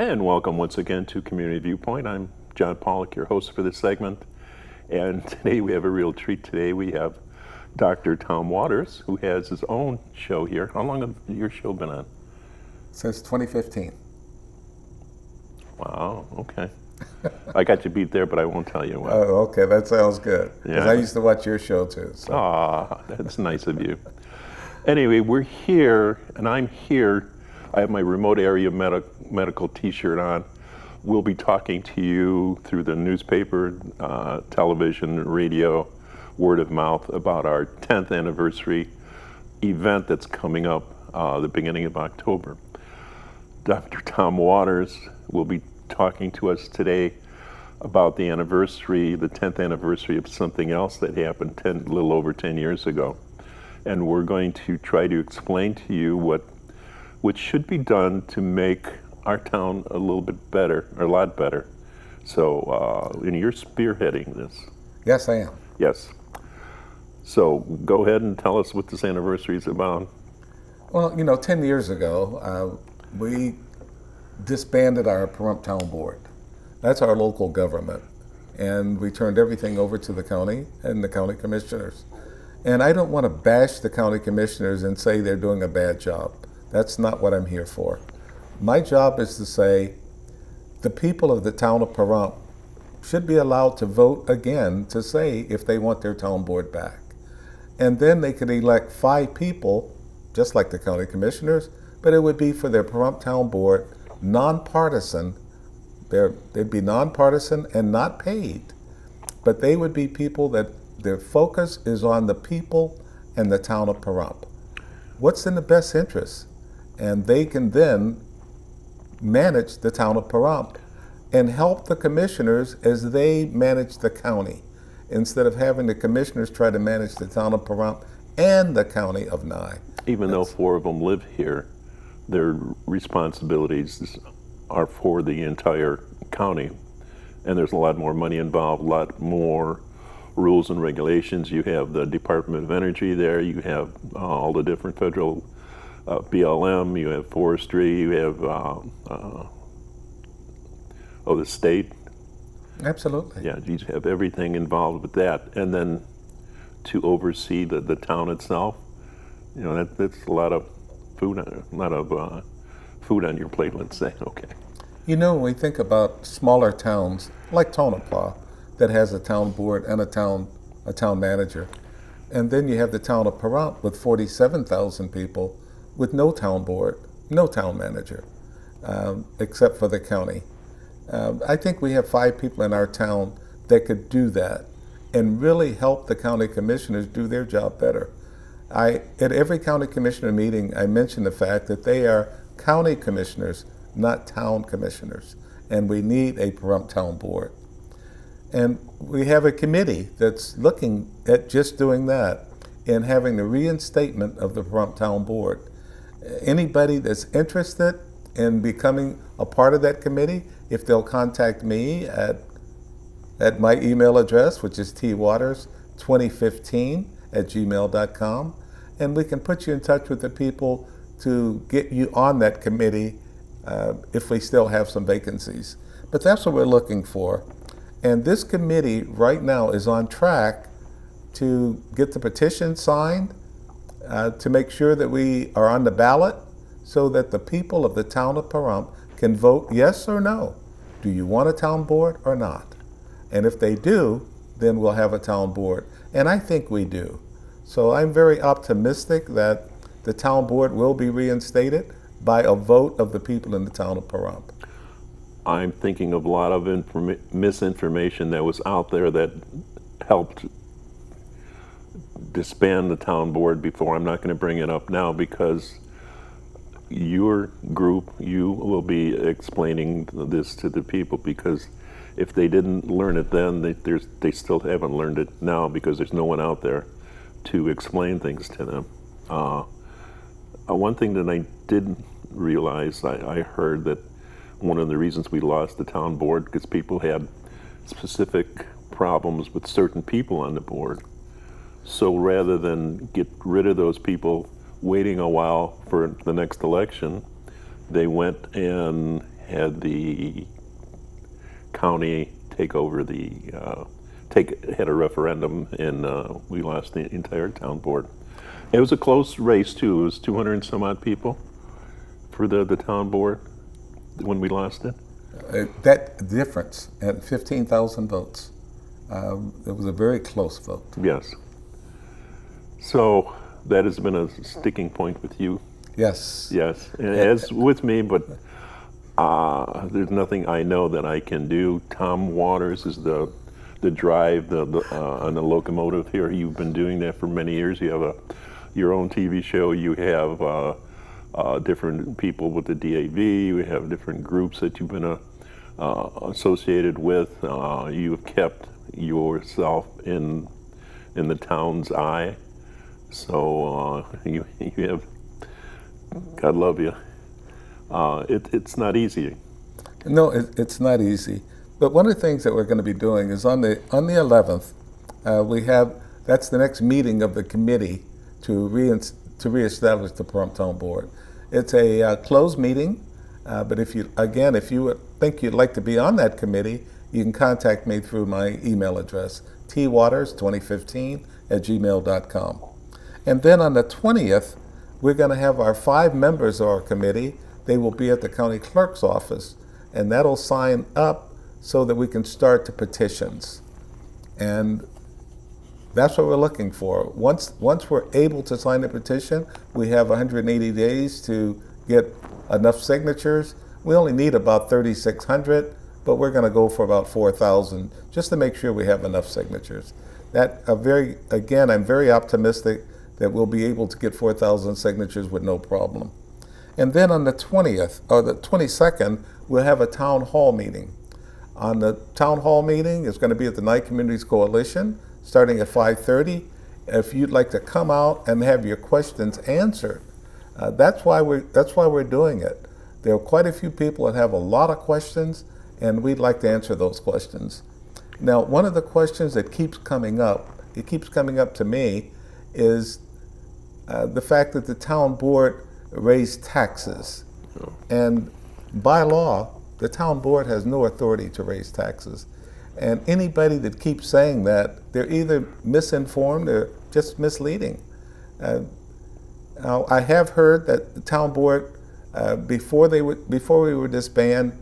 And welcome once again to Community Viewpoint. I'm John Pollock, your host for this segment. And today we have a real treat. Today we have Dr. Tom Waters, who has his own show here. How long have your show been on? Since 2015. Wow, okay. I got you beat there, but I won't tell you what. Oh, okay, that sounds good. Because Yeah. I used to watch your show too. So. Ah, that's nice of you. Anyway, we're here, and I'm here. I have my remote area medical t-shirt on. We'll be talking to you through the newspaper, television, radio, word of mouth about our 10th anniversary event that's coming up the beginning of October. Dr. Tom Waters will be talking to us today about the anniversary, the 10th anniversary of something else that happened a little over 10 years ago. And we're going to try to explain to you what should be done to make our town a little bit better, or a lot better. So, and you're spearheading this. Yes, I am. Yes. So go ahead and tell us what this anniversary is about. Well, 10 years ago, we disbanded our Pahrump Town Board. That's our local government. And we turned everything over to the county and the county commissioners. And I don't want to bash the county commissioners and say they're doing a bad job. That's not what I'm here for. My job is to say the people of the town of Pahrump should be allowed to vote again to say if they want their town board back. And then they could elect 5 people, just like the county commissioners, but it would be for their Pahrump Town Board, nonpartisan. They'd be nonpartisan and not paid, but they would be people that their focus is on the people and the town of Pahrump. What's in the best interest? And they can then manage the town of Pahrump and help the commissioners as they manage the county, instead of having the commissioners try to manage the town of Pahrump and the county of Nye. Even though 4 of them live here, their responsibilities are for the entire county. And there's a lot more money involved, a lot more rules and regulations. You have the Department of Energy there, you have all the different federal BLM, you have forestry, you have the state. Absolutely. Yeah, you have everything involved with that. And then to oversee the town itself, that's a lot of food, food on your plate, let's say. Okay. When we think about smaller towns like Tonopah that has a town board and a town manager, and then you have the town of Pahrump with 47,000 people with no town board, no town manager, except for the county. I think we have 5 people in our town that could do that and really help the county commissioners do their job better. At every county commissioner meeting, I mention the fact that they are county commissioners, not town commissioners, and we need a Pahrump Town Board. And we have a committee that's looking at just doing that and having the reinstatement of the Pahrump Town Board. Anybody that's interested in becoming a part of that committee, if they'll contact me at my email address, which is twaters2015@gmail.com, and we can put you in touch with the people to get you on that committee if we still have some vacancies. But that's what we're looking for. And this committee right now is on track to get the petition signed, to make sure that we are on the ballot so that the people of the town of Pahrump can vote yes or no. Do you want a town board or not? And if they do, then we'll have a town board. And I think we do. So I'm very optimistic that the town board will be reinstated by a vote of the people in the town of Pahrump. I'm thinking of a lot of misinformation that was out there that helped disband the town board before. I'm not going to bring it up now because your group, you will be explaining this to the people, because if they didn't learn it then, they still haven't learned it now because there's no one out there to explain things to them. One thing that I didn't realize, I heard that one of the reasons we lost the town board because people had specific problems with certain people on the board. So rather than get rid of those people waiting a while for the next election, they went and had the county take over had a referendum, and we lost the entire town board. It was a close race too. It was 200 and some odd people for the town board when we lost it. That difference at 15,000 votes, it was a very close vote. Yes. So that has been a sticking point with you. Yes. Yes, as with me, but there's nothing I know that I can do. Tom Waters is the drive on the locomotive here. You've been doing that for many years. You have your own TV show. You have different people with the DAV. You have different groups that you've been associated with. You have kept yourself in the town's eye. So you have, God love you. It's not easy. No, it's not easy. But one of the things that we're going to be doing is on the 11th, that's the next meeting of the committee to reestablish the Pahrump Town Board. It's a closed meeting, but if you think you'd like to be on that committee, you can contact me through my email address, twaters2015@gmail.com. And then on the 20th, we're going to have our 5 members of our committee. They will be at the county clerk's office, and that'll sign up so that we can start the petitions. And that's what we're looking for. Once we're able to sign the petition, we have 180 days to get enough signatures. We only need about 3,600, but we're going to go for about 4,000 just to make sure we have enough signatures. I'm very optimistic that we'll be able to get 4,000 signatures with no problem. And then on the 20th or the 22nd, we'll have a town hall meeting. On the town hall meeting, it's going to be at the Nye Communities Coalition, starting at 5:30. If you'd like to come out and have your questions answered, that's why we're doing it. There are quite a few people that have a lot of questions, and we'd like to answer those questions. Now, one of the questions that keeps coming up to me, is the fact that the town board raised taxes. Oh. And by law, the town board has no authority to raise taxes. And anybody that keeps saying that, they're either misinformed or just misleading. Now, I have heard that the town board, before we were disbanded,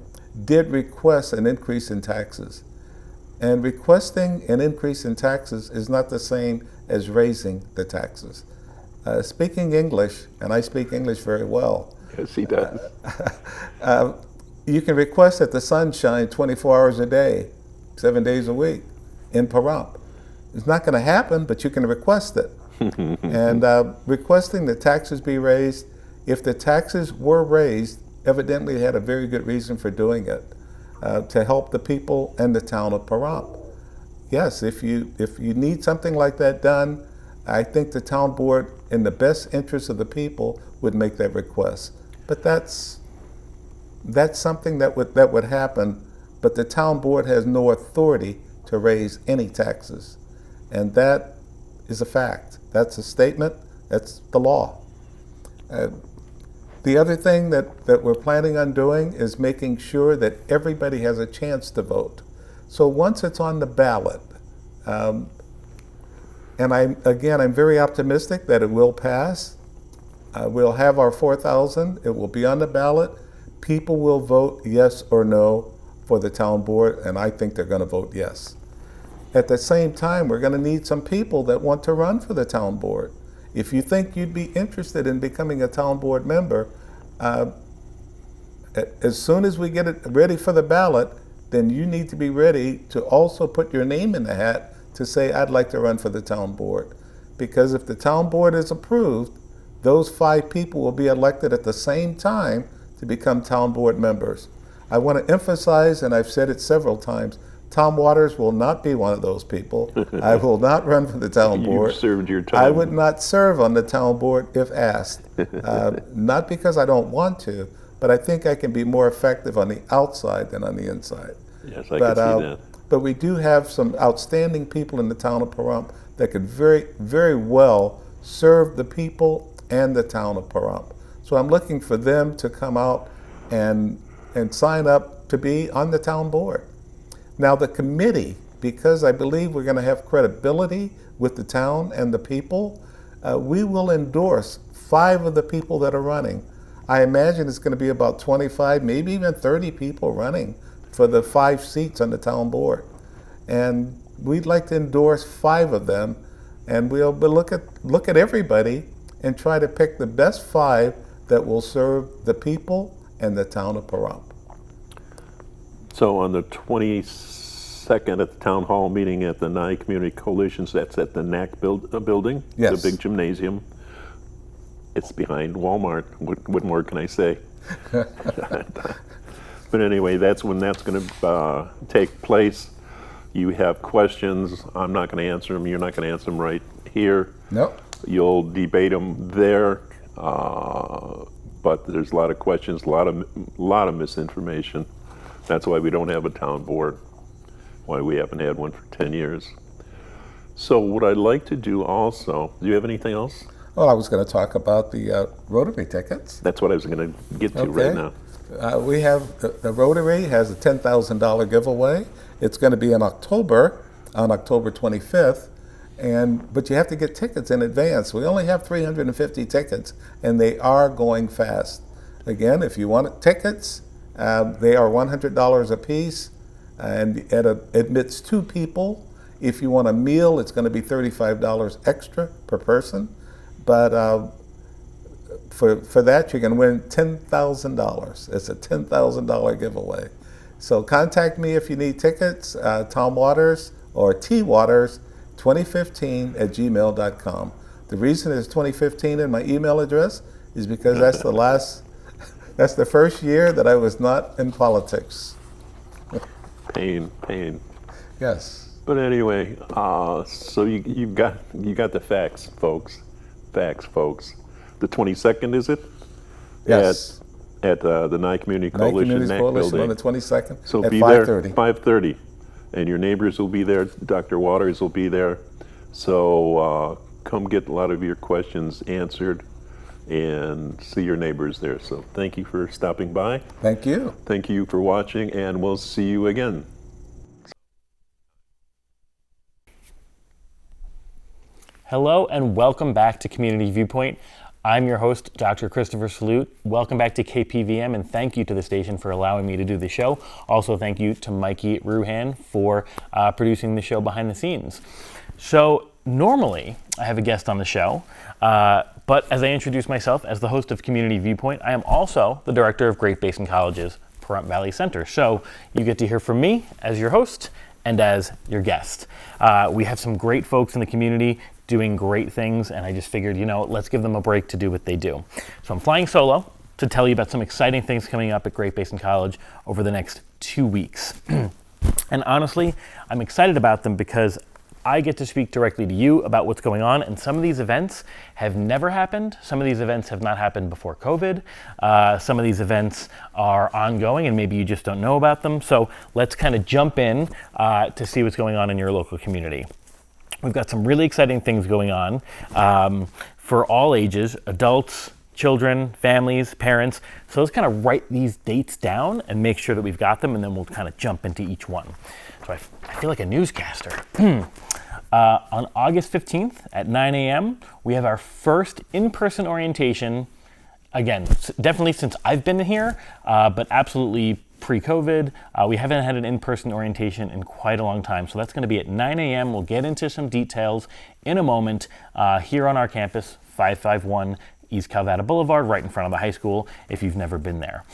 did request an increase in taxes. And requesting an increase in taxes is not the same as raising the taxes. Speaking English, and I speak English very well. Yes, he does. You can request that the sun shine 24 hours a day, 7 days a week in Pahrump. It's not going to happen, but you can request it. And requesting the taxes be raised, if the taxes were raised, evidently they had a very good reason for doing it, to help the people and the town of Pahrump. Yes, if you need something like that done, I think the town board, in the best interest of the people, would make that request. But that's something that would happen, but the town board has no authority to raise any taxes. And that is a fact. That's a statement. That's the law. The other thing that we're planning on doing is making sure that everybody has a chance to vote. So once it's on the ballot, and I'm very optimistic that it will pass. We'll have our 4,000. It will be on the ballot. People will vote yes or no for the town board, and I think they're going to vote yes. At the same time, we're going to need some people that want to run for the town board. If you think you'd be interested in becoming a town board member, as soon as we get it ready for the ballot, then you need to be ready to also put your name in the hat to say, I'd like to run for the town board. Because if the town board is approved, those 5 people will be elected at the same time to become town board members. I want to emphasize, and I've said it several times, Tom Waters will not be one of those people. I will not run for the town board. You've served your time. I would not serve on the town board if asked. Not because I don't want to, but I think I can be more effective on the outside than on the inside. Yes, I can see that. But we do have some outstanding people in the town of Pahrump that could very, very well serve the people and the town of Pahrump. So I'm looking for them to come out and and sign up to be on the town board. Now the committee, because I believe we're going to have credibility with the town and the people, we will endorse 5 of the people that are running. I imagine it's going to be about 25, maybe even 30 people running for the 5 seats on the town board. And we'd like to endorse 5 of them, and we'll look at everybody and try to pick the best 5 that will serve the people and the town of Pahrump. So on the 22nd at the town hall meeting at the Nye Community Coalitions, that's at the NAC building, Yes. the big gymnasium. It's behind Walmart. What more can I say? But anyway, that's when that's going to take place. You have questions. I'm not going to answer them. You're not going to answer them right here. Nope. You'll debate them there. But there's a lot of questions, a lot of misinformation. That's why we don't have a town board. Why we haven't had one for 10 years. So what I'd like to do also, do you have anything else? Well, I was going to talk about the Rotary tickets. That's what I was going to get to right now. We have the Rotary has a $10,000 giveaway. It's going to be in October, on October 25th, but you have to get tickets in advance. We only have 350 tickets, and they are going fast. Again, if you want tickets, they are $100 a piece, and it admits 2 people. If you want a meal, it's going to be $35 extra per person. But for that, you can win $10,000. It's a $10,000 giveaway. So contact me if you need tickets, Tom Waters or twaters 2015@gmail.com. The reason it's 2015 in my email address is because that's the first year that I was not in politics. Pain. Yes. But anyway, so you got the facts, folks. Facts, folks. The 22nd, is it? Yes. At the Nye Community Coalition NAC building. On the 22nd. So at be 5:30. there 5:30, and your neighbors will be there. Dr. Waters will be there. So come get a lot of your questions answered, and see your neighbors there. So thank you for stopping by. Thank you. Thank you for watching, and we'll see you again. Hello and welcome back to Community Viewpoint. I'm your host, Dr. Christopher Salute. Welcome back to KPVM, and thank you to the station for allowing me to do the show. Also, thank you to Mikey Ruhan for producing the show behind the scenes. So normally, I have a guest on the show, but as I introduce myself as the host of Community Viewpoint, I am also the director of Great Basin College's Pahrump Valley Center. So you get to hear from me as your host and as your guest. We have some great folks in the community doing great things, and I just figured, let's give them a break to do what they do. So I'm flying solo to tell you about some exciting things coming up at Great Basin College over the next 2 weeks. And honestly, I'm excited about them because I get to speak directly to you about what's going on, and some of these events have never happened. Some of these events have not happened before COVID. Some of these events are ongoing, and maybe you just don't know about them. So let's kind of jump in to see what's going on in your local community. We've got some really exciting things going on for all ages, adults, children, families, parents. So let's kind of write these dates down and make sure that we've got them, and then we'll kind of jump into each one. So I feel like a newscaster. On August 15th at 9 a.m., we have our first in-person orientation. Again, definitely since I've been here, but absolutely pre-COVID. We haven't had an in-person orientation in quite a long time. So that's going to be at 9 a.m. We'll get into some details in a moment here on our campus, 551 East Calvada Boulevard, right in front of the high school, if you've never been there.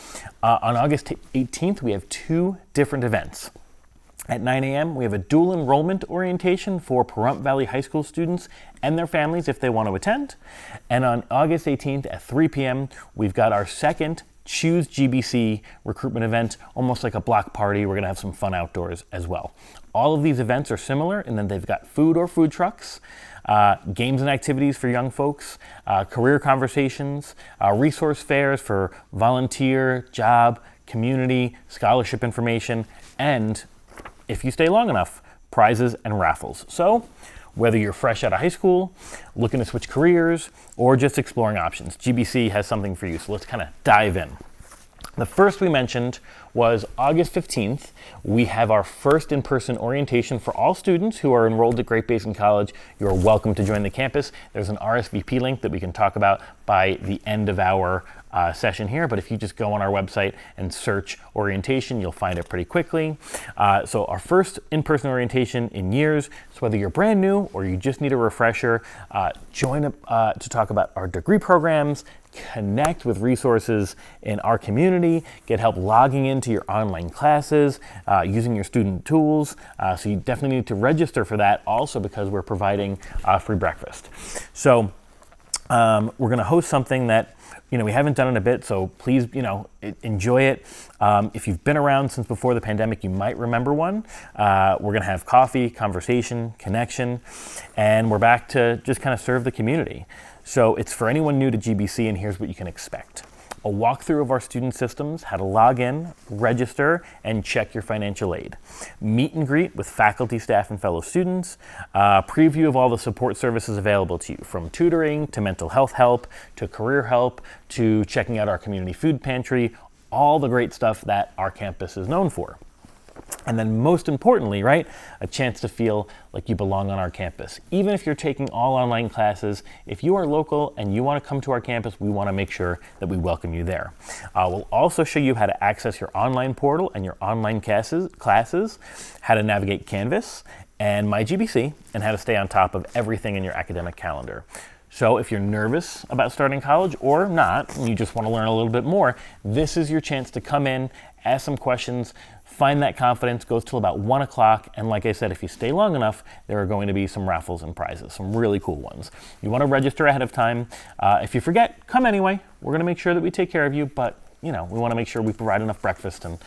On August 18th, we have 2 different events. At 9 a.m., we have a dual enrollment orientation for Pahrump Valley High School students and their families if they want to attend. And on August 18th at 3 p.m., we've got our second Choose GBC recruitment event, almost like a block party. We're going to have some fun outdoors as well. All of these events are similar, and then they've got food or food trucks, games and activities for young folks, career conversations, resource fairs for volunteer, job, community, scholarship information, and if you stay long enough, prizes and raffles. So whether you're fresh out of high school, looking to switch careers, or just exploring options, GBC has something for you. So let's kind of dive in. The first we mentioned was August 15th. We have our first in-person orientation for all students who are enrolled at Great Basin College. You're welcome to join the campus. There's an RSVP link that we can talk about by the end of our session here, but if you just go on our website and search orientation, you'll find it pretty quickly. So our first in-person orientation in years, so whether you're brand new or you just need a refresher, join up to talk about our degree programs, connect with resources in our community, get help logging into your online classes, using your student tools. So you definitely need to register for that also because we're providing free breakfast. So we're going to host something that we haven't done in a bit, so please, enjoy it. If you've been around since before the pandemic, you might remember one. We're going to have coffee, conversation, connection, and we're back to just kind of serve the community. So it's for anyone new to GBC, and here's what you can expect. A walkthrough of our student systems, how to log in, register, and check your financial aid. Meet and greet with faculty, staff, and fellow students. Preview of all the support services available to you, from tutoring to mental health help to career help to checking out our community food pantry, all the great stuff that our campus is known for. And then most importantly, right, a chance to feel like you belong on our campus. Even if you're taking all online classes, if you are local and you want to come to our campus, we want to make sure that we welcome you there. We'll also show you how to access your online portal and your online classes, how to navigate Canvas and MyGBC, and how to stay on top of everything in your academic calendar. So if you're nervous about starting college or not, and you just want to learn a little bit more, this is your chance to come in, ask some questions, find that confidence. Goes till about 1 o'clock. And like I said, if you stay long enough, there are going to be some raffles and prizes, some really cool ones. You want to register ahead of time. If you forget, come anyway. We're going to make sure that we take care of you, but we want to make sure we provide enough breakfast and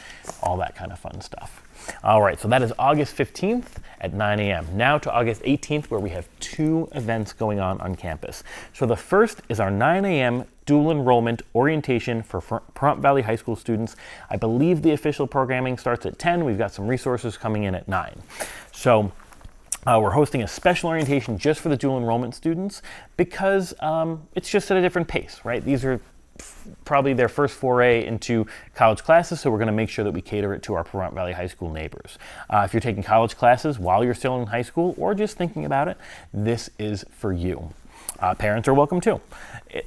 all that kind of fun stuff. All right, so that is August 15th at 9 a.m. Now to August 18th, where we have 2 events going on campus. So the first is our 9 a.m. dual enrollment orientation for Pahrump Valley High School students. I believe the official programming starts at 10. We've got some resources coming in at 9. So we're hosting a special orientation just for the dual enrollment students because it's just at a different pace, right? These are probably their first foray into college classes, so we're going to make sure that we cater it to our Pahrump Valley High School neighbors. If you're taking college classes while you're still in high school or just thinking about it, this is for you. Parents are welcome too.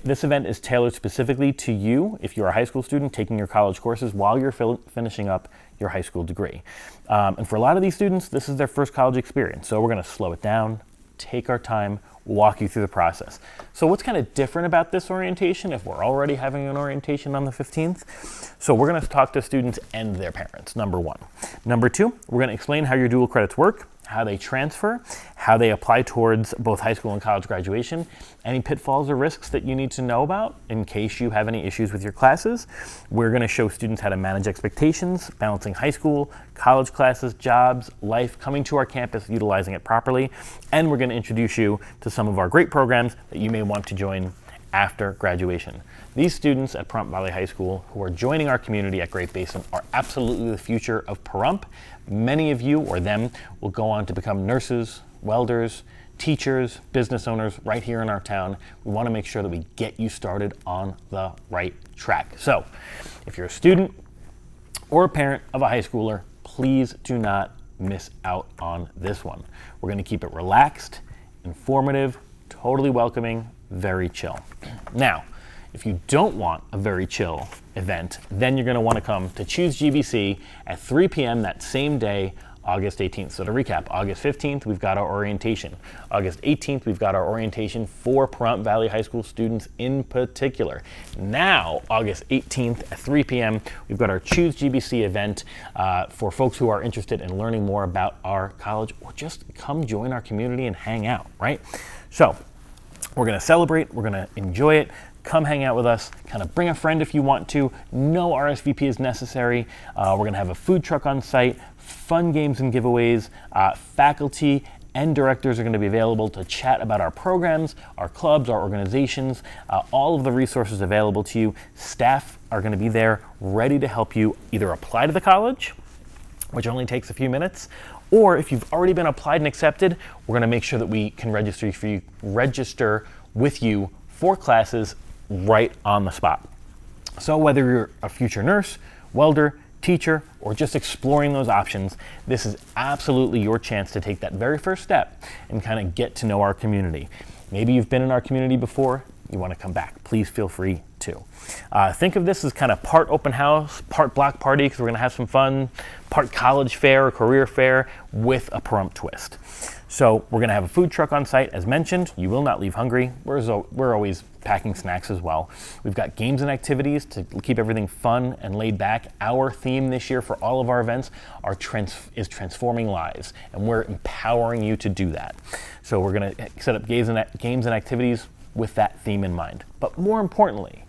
This event is tailored specifically to you if you're a high school student taking your college courses while you're finishing up your high school degree. And for a lot of these students, this is their first college experience, so we're going to slow it down, take our time, walk you through the process. So what's kind of different about this orientation if we're already having an orientation on the 15th? So we're going to talk to students and their parents, number 1. Number 2, we're going to explain how your dual credits work, how they transfer, how they apply towards both high school and college graduation, any pitfalls or risks that you need to know about in case you have any issues with your classes. We're going to show students how to manage expectations, balancing high school, college classes, jobs, life, coming to our campus, utilizing it properly, and we're going to introduce you to some of our great programs that you may want to join after graduation. These students at Pahrump Valley High School who are joining our community at Great Basin are absolutely the future of Pahrump. Many of you or them will go on to become nurses, welders, teachers, business owners right here in our town. We want to make sure that we get you started on the right track. So if you're a student or a parent of a high schooler, please do not miss out on this one. We're going to keep it relaxed, informative, totally welcoming, very chill. Now, if you don't want a very chill event, then you're going to want to come to Choose GBC at 3 p.m. that same day, August 18th. So to recap, August 15th, we've got our orientation. August 18th, we've got our orientation for Pahrump Valley High School students in particular. Now, August 18th at 3 p.m., we've got our Choose GBC event for folks who are interested in learning more about our college or just come join our community and hang out, right? So we're going to celebrate, we're going to enjoy it. Come hang out with us, kind of bring a friend if you want to. No RSVP is necessary. We're going to have a food truck on site, fun games and giveaways. Faculty and directors are going to be available to chat about our programs, our clubs, our organizations, all of the resources available to you. Staff are going to be there ready to help you either apply to the college, which only takes a few minutes, or if you've already been applied and accepted, we're going to make sure that we can register with you for classes right on the spot. So whether you're a future nurse, welder, teacher, or just exploring those options, this is absolutely your chance to take that very first step and kind of get to know our community. Maybe you've been in our community before, you want to come back, please feel free to. Think of this as kind of part open house, part block party, because we're going to have some fun, part college fair or career fair with a Pahrump twist. So we're going to have a food truck on site, as mentioned. You will not leave hungry. We're always packing snacks as well. We've got games and activities to keep everything fun and laid back. Our theme this year for all of our events is transforming lives, and we're empowering you to do that. So we're going to set up games and activities with that theme in mind. But more importantly,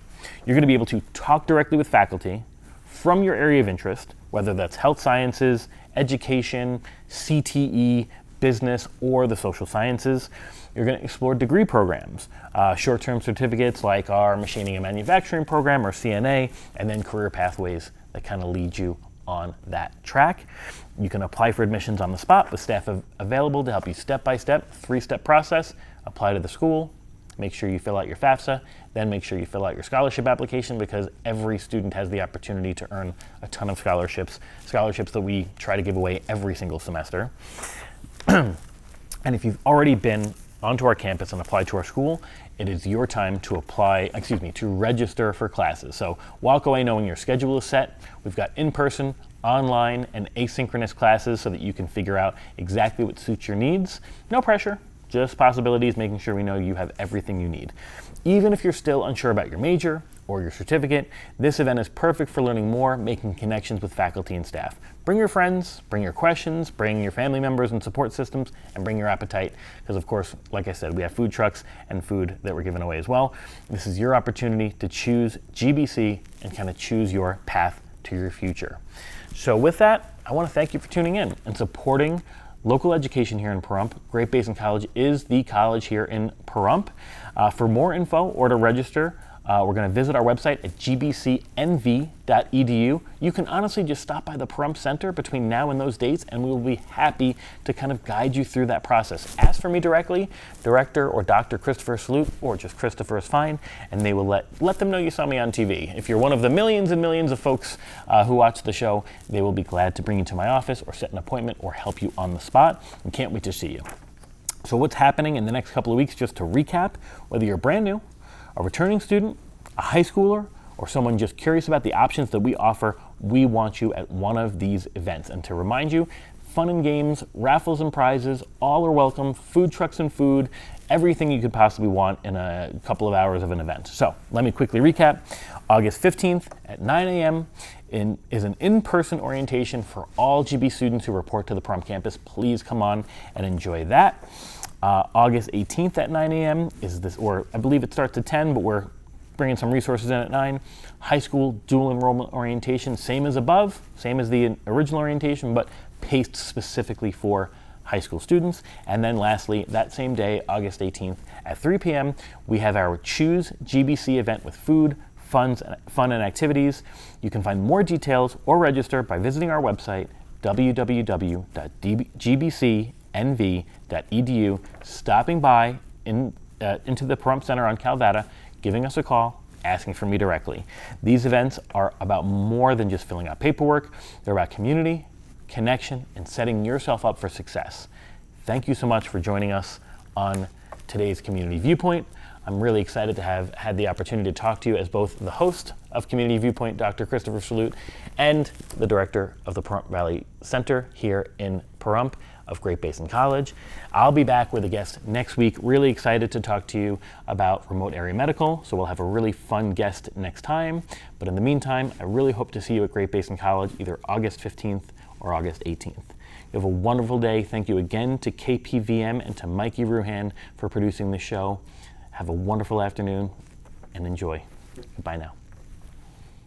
you're going to be able to talk directly with faculty from your area of interest, whether that's health sciences, education, CTE, business, or the social sciences. You're going to explore degree programs, short-term certificates like our machining and manufacturing program or CNA, and then career pathways that kind of lead you on that track. You can apply for admissions on the spot with staff available to help you step-by-step, three-step process. Apply to the school, make sure you fill out your FAFSA, then make sure you fill out your scholarship application, because every student has the opportunity to earn a ton of scholarships that we try to give away every single semester. And if you've already been onto our campus and applied to our school, it is your time to to register for classes. So walk away knowing your schedule is set. We've got in-person, online, and asynchronous classes so that you can figure out exactly what suits your needs. No pressure, just possibilities, making sure we know you have everything you need. Even if you're still unsure about your major or your certificate, this event is perfect for learning more, making connections with faculty and staff. Bring your friends, bring your questions, bring your family members and support systems, and bring your appetite, because of course, like I said, we have food trucks and food that we're giving away as well. This is your opportunity to choose GBC and kind of choose your path to your future. So with that, I want to thank you for tuning in and supporting local education here in Pahrump. Great Basin College is the college here in Pahrump. For more info or to register, we're going to visit our website at gbcnv.edu. You can honestly just stop by the Pahrump Center between now and those dates, and we will be happy to kind of guide you through that process. Ask for me directly, Director or Dr. Christopher Salute, or just Christopher is fine, and they will let them know you saw me on TV. If you're one of the millions and millions of folks who watch the show, they will be glad to bring you to my office or set an appointment or help you on the spot. We can't wait to see you. So what's happening in the next couple of weeks, just to recap, whether you're brand new, a returning student, a high schooler, or someone just curious about the options that we offer, we want you at one of these events. And to remind you, fun and games, raffles and prizes, all are welcome, food trucks and food, everything you could possibly want in a couple of hours of an event. So let me quickly recap. August 15th at 9 a.m. is an in-person orientation for all GB students who report to the Pahrump campus. Please come on and enjoy that. August 18th at 9 a.m. is this, or I believe it starts at 10, but we're bringing some resources in at 9. High school dual enrollment orientation, same as above, same as the original orientation, but paced specifically for high school students. And then lastly, that same day, August 18th at 3 p.m., we have our Choose GBC event with food, fun and activities. You can find more details or register by visiting our website, www.gbcnv.edu, stopping by into the Pahrump Center on Calvada, giving us a call, asking for me directly. These events are about more than just filling out paperwork. They're about community, connection, and setting yourself up for success. Thank you so much for joining us on today's Community Viewpoint. I'm really excited to have had the opportunity to talk to you as both the host of Community Viewpoint, Dr. Christopher Salute, and the director of the Pahrump Valley Center here in Pahrump of Great Basin College. I'll be back with a guest next week. Really excited to talk to you about remote area medical, so we'll have a really fun guest next time. But in the meantime, I really hope to see you at Great Basin College either August 15th or August 18th. You have a wonderful day. Thank you again to KPVM and to Mikey Ruhan for producing this show. Have a wonderful afternoon and enjoy. Goodbye now.